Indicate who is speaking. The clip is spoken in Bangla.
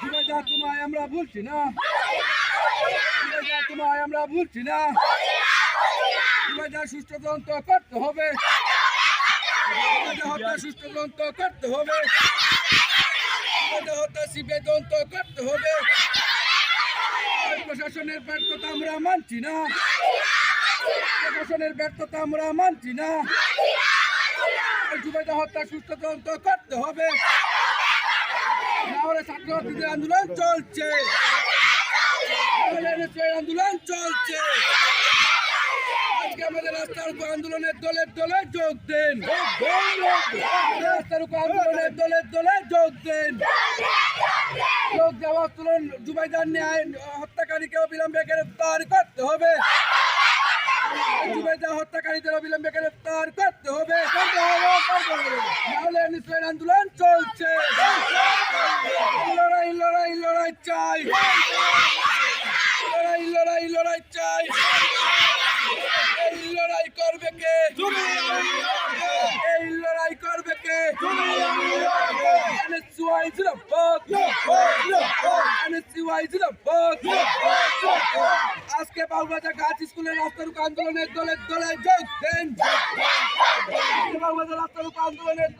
Speaker 1: তোমায় আমরা ভুলছি না, তোমায় আমরা ভুলছি না। সুষ্ঠু তদন্ত করতে হবে, হত্যা সুষ্ঠু তদন্ত করতে হবে, হত্যা সিবিআই তদন্ত করতে হবে। প্রশাসনের ব্যর্থতা আমরা মানছি না, প্রশাসনের ব্যর্থতা আমরা মানছি না। জুবাইদা হত্যা সুষ্ঠু তদন্ত করতে হবে, নাহলে ছাত্রছাত্রীদের আন্দোলন চলছে, আন্দোলন চলছে। আজকে আমাদের রাস্তার উপর আন্দোলনের দলে দলে যোগ দেন, রাস্তার উপর আন্দোলনের দলে দলে যোগ দেন। যোগ দেওয়া তুলন জুবাইদার ন্যায় হত্যাকারীকে অবিলম্বে গ্রেফতার করতে হবে, জুবাইদা হত্যাকারীদের অবিলম্বে গ্রেফতার করতে হবে, নাহলে নিশ্চয় আন্দোলন চলছে। লড়াই লড়াই লড়াই চাই, লড়াই লড়াই লড়াই চাই। এই লড়াই করবে কে, এই লড়াই করবে কে? NSUI জিন্দাবাদ, NSUI জিন্দাবাদ। আজকে বাবুবাজার গার্লস স্কুলের রাস্তার উপর আন্দোলনের দলে দলে যোগ দেন, বাবুবাজার রাস্তার উপর আন্দোলনের